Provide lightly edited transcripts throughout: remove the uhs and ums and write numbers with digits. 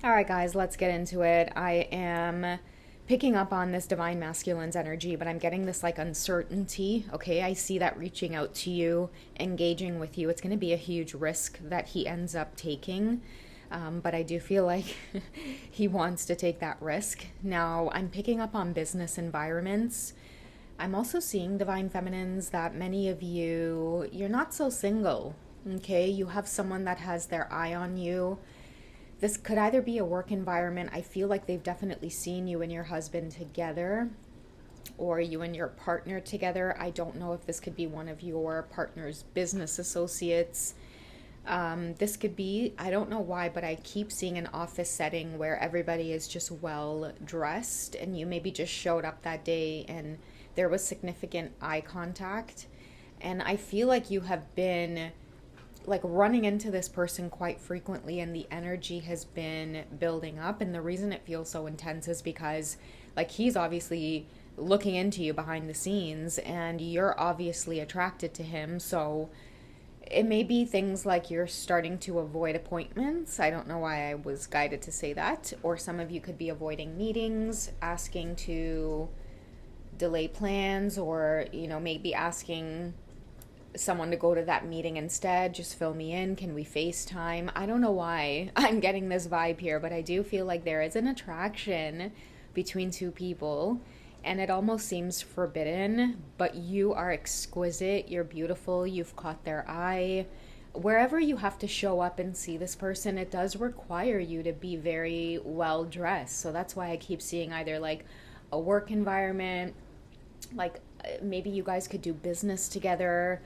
All right, guys, let's get into it. I am picking up on this divine masculine's energy, but I'm getting this like uncertainty. Okay, I see that reaching out to you, engaging with you. It's going to be a huge risk that he ends up taking. But I do feel like he wants to take that risk. Now, I'm picking up on business environments. I'm also seeing divine feminines that many of you, you're not so single. Okay, you have someone that has their eye on you. This could either be a work environment. I feel like they've definitely seen you and your husband together, or you and your partner together. I don't know if this could be one of your partner's business associates. This could be, I don't know why, but I keep seeing an office setting where everybody is just well dressed, and you maybe just showed up that day and there was significant eye contact. And I feel like you have been like running into this person quite frequently, and the energy has been building up. And the reason it feels so intense is because like he's obviously looking into you behind the scenes and you're obviously attracted to him. So it may be things like you're starting to avoid appointments. I don't know why I was guided to say that. Or some of you could be avoiding meetings, asking to delay plans, or maybe asking someone to go to that meeting instead. Just fill me in. Can we FaceTime? I don't know why I'm getting this vibe here, but I do feel like there is an attraction between two people, and it almost seems forbidden, but you are exquisite. You're beautiful. You've caught their eye. Wherever you have to show up and see this person, it does require you to be very well dressed. So that's why I keep seeing either like a work environment, like maybe you guys could do business together.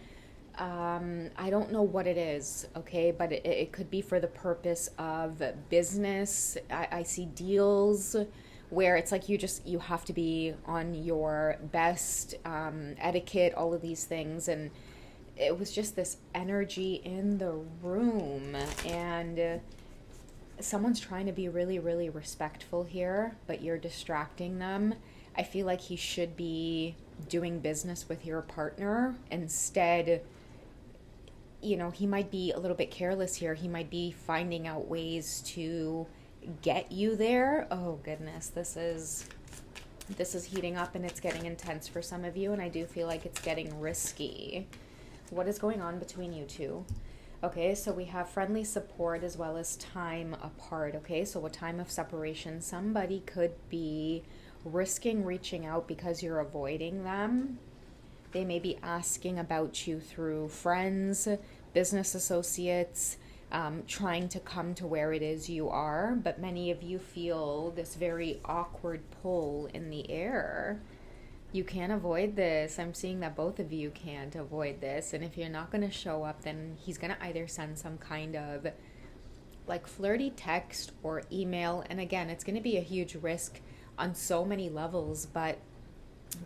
I don't know what it is, okay, but it could be for the purpose of business. I see deals where it's like you have to be on your best, etiquette, all of these things. And it was just this energy in the room, and someone's trying to be really, really respectful here, but you're distracting them. I feel like he should be doing business with your partner instead. He might be a little bit careless here. He might be finding out ways to get you there. Oh goodness, this is heating up and it's getting intense for some of you, and I do feel like it's getting risky. What is going on between you two? Okay, so we have friendly support as well as time apart. Okay, so a time of separation. Somebody could be risking reaching out because you're avoiding them. They may be asking about you through friends, business associates, trying to come to where it is you are. But many of you feel this very awkward pull in the air. You can't avoid this. I'm seeing that both of you can't avoid this. And if you're not going to show up, then he's going to either send some kind of like flirty text or email. And again, it's going to be a huge risk on so many levels, but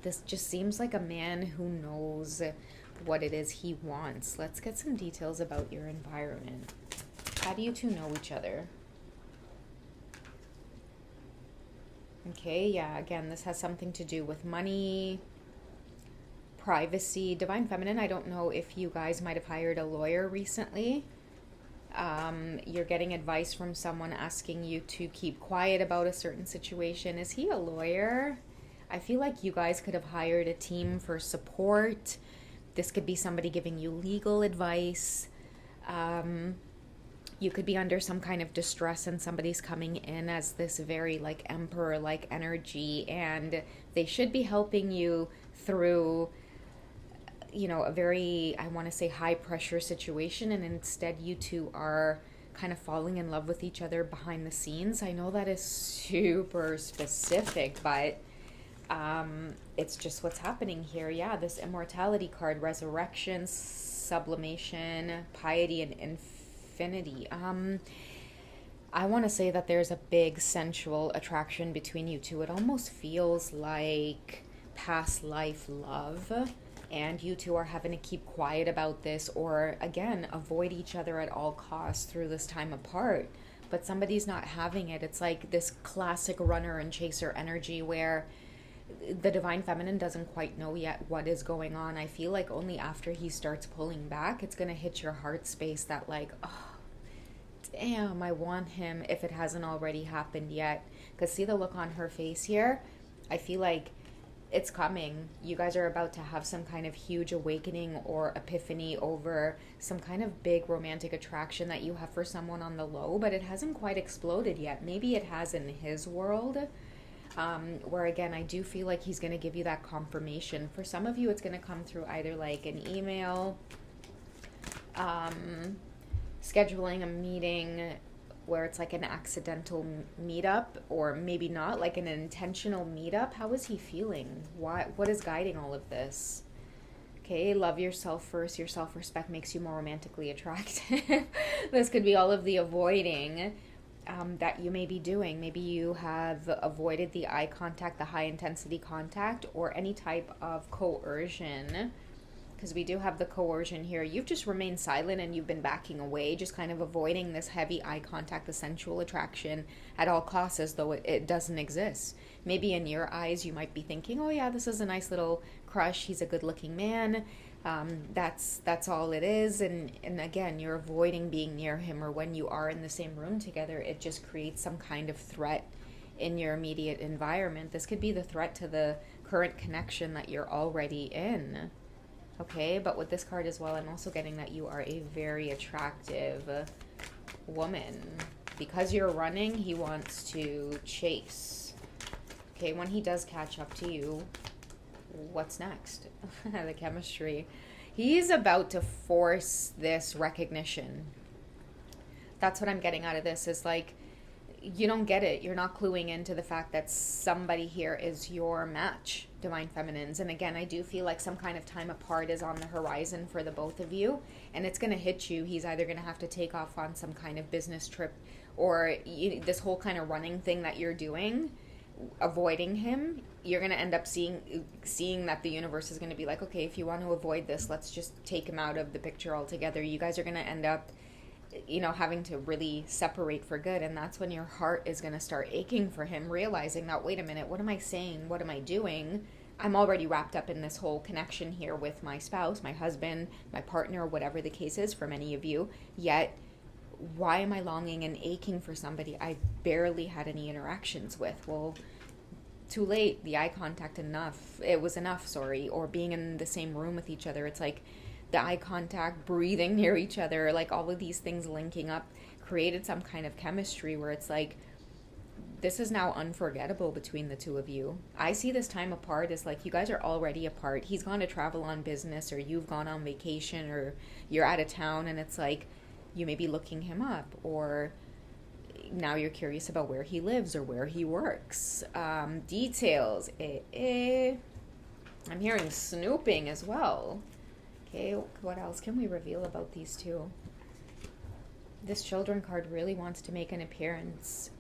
this just seems like a man who knows what it is he wants. Let's get some details about your environment. How do you two know each other? Okay, yeah, again, this has something to do with money, privacy. Divine Feminine, I don't know if you guys might have hired a lawyer recently. You're getting advice from someone asking you to keep quiet about a certain situation. Is he a lawyer? I feel like you guys could have hired a team for support. This could be somebody giving you legal advice. You could be under some kind of distress and somebody's coming in as this very like emperor-like energy, and they should be helping you through a very, I want to say, high pressure situation, and instead you two are kind of falling in love with each other behind the scenes. I know that is super specific, but it's just what's happening here. Yeah, this immortality card, resurrection, sublimation, piety, and infinity. I want to say that there's a big sensual attraction between you two. It almost feels like past life love, and you two are having to keep quiet about this, or again, avoid each other at all costs through this time apart. But somebody's not having it. It's like this classic runner and chaser energy where the divine feminine doesn't quite know yet what is going on. I feel like only after he starts pulling back, it's going to hit your heart space that like, oh, Damn, I want him if it hasn't already happened yet. Because see the look on her face here? I feel like it's coming. You guys are about to have some kind of huge awakening or epiphany over some kind of big romantic attraction that you have for someone on the low, but it hasn't quite exploded yet. Maybe it has in his world. Where again, I do feel like he's going to give you that confirmation. For some of you, it's going to come through either like an email, scheduling a meeting where it's like an accidental meetup, or maybe not, like an intentional meetup. How is he feeling? What is guiding all of this? Okay, love yourself first. Your self-respect makes you more romantically attractive. This could be all of the avoiding that you may be doing. Maybe you have avoided the eye contact, the high intensity contact, or any type of coercion, because we do have the coercion here. You've just remained silent and you've been backing away, just kind of avoiding this heavy eye contact, the sensual attraction at all costs, as though it doesn't exist. Maybe in your eyes you might be thinking, oh yeah, this is a nice little crush, he's a good looking man, that's all it is. And again, you're avoiding being near him, or when you are in the same room together, it just creates some kind of threat in your immediate environment. This could be the threat to the current connection that you're already in. Okay, but with this card as well, I'm also getting that you are a very attractive woman. Because you're running, he wants to chase. Okay, when he does catch up to you, what's next? The chemistry. He's about to force this recognition. That's what I'm getting out of this, is like, you don't get it. You're not cluing into the fact that somebody here is your match, Divine Feminines. And again, I do feel like some kind of time apart is on the horizon for the both of you, and it's going to hit you. He's either going to have to take off on some kind of business trip, or this whole kind of running thing that you're doing, avoiding him. You're going to end up seeing that the universe is going to be like, okay, if you want to avoid this, let's just take him out of the picture altogether. You guys are going to end up having to really separate for good. And that's when your heart is going to start aching for him, realizing that, wait a minute, what am I saying? What am I doing? I'm already wrapped up in this whole connection here with my spouse, my husband, my partner, whatever the case is for many of you. Yet, why am I longing and aching for somebody I barely had any interactions with? Well, too late. The eye contact was enough, or being in the same room with each other. It's like, the eye contact, breathing near each other, like all of these things linking up created some kind of chemistry where it's like, this is now unforgettable between the two of you. I see this time apart as like, you guys are already apart. He's gone to travel on business, or you've gone on vacation, or you're out of town, and it's like, you may be looking him up, or now you're curious about where he lives or where he works. Details. I'm hearing snooping as well. Okay, what else can we reveal about these two? This children card really wants to make an appearance.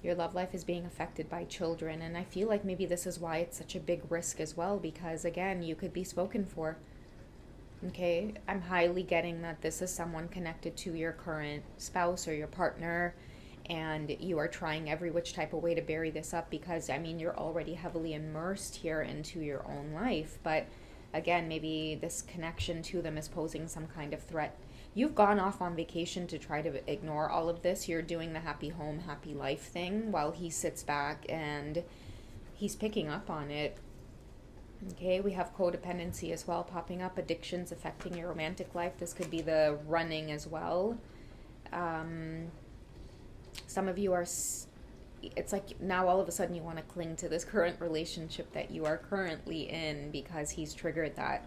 Your love life is being affected by children, and I feel like maybe this is why it's such a big risk as well, because again, you could be spoken for. Okay, I'm highly getting that this is someone connected to your current spouse or your partner, and you are trying every which type of way to bury this up, because I mean, you're already heavily immersed here into your own life, but again, maybe this connection to them is posing some kind of threat. You've gone off on vacation to try to ignore all of this. You're doing the happy home, happy life thing while he sits back and he's picking up on it. Okay, we have codependency as well popping up, addictions affecting your romantic life. This could be the running as well. Some of you are... It's like now all of a sudden you want to cling to this current relationship that you are currently in, because he's triggered that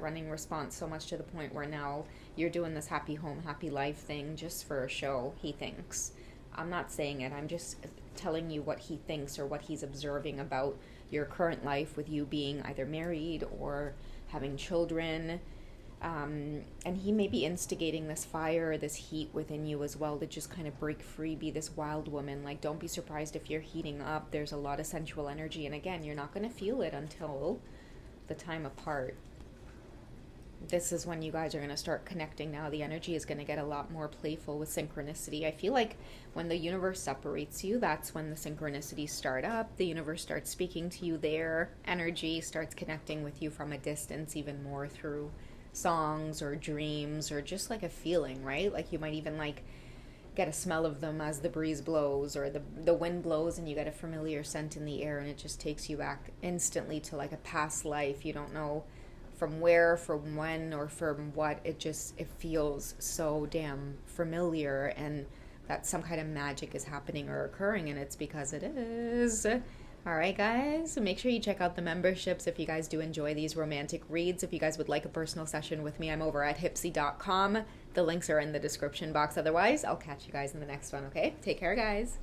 running response so much to the point where now you're doing this happy home, happy life thing just for a show, he thinks. I'm not saying it, I'm just telling you what he thinks, or what he's observing about your current life with you being either married or having children. And he may be instigating this fire, this heat within you as well, to just kind of break free, be this wild woman. Like, don't be surprised if you're heating up. There's a lot of sensual energy, and again, you're not going to feel it until the time apart. This is when you guys are going to start connecting now. The energy is going to get a lot more playful with synchronicity. I feel like when the universe separates you, that's when the synchronicities start up. The universe starts speaking to you. Their energy starts connecting with you from a distance even more through songs or dreams, or just like a feeling, right? Like you might even like get a smell of them as the breeze blows, or the wind blows and you get a familiar scent in the air, and it just takes you back instantly to like a past life. You don't know from where, from when, or from what. It feels so damn familiar, and that some kind of magic is happening or occurring, and it's because it is. All right, guys, make sure you check out the memberships if you guys do enjoy these romantic reads. If you guys would like a personal session with me, I'm over at hipsy.com. The links are in the description box. Otherwise, I'll catch you guys in the next one, okay? Take care, guys.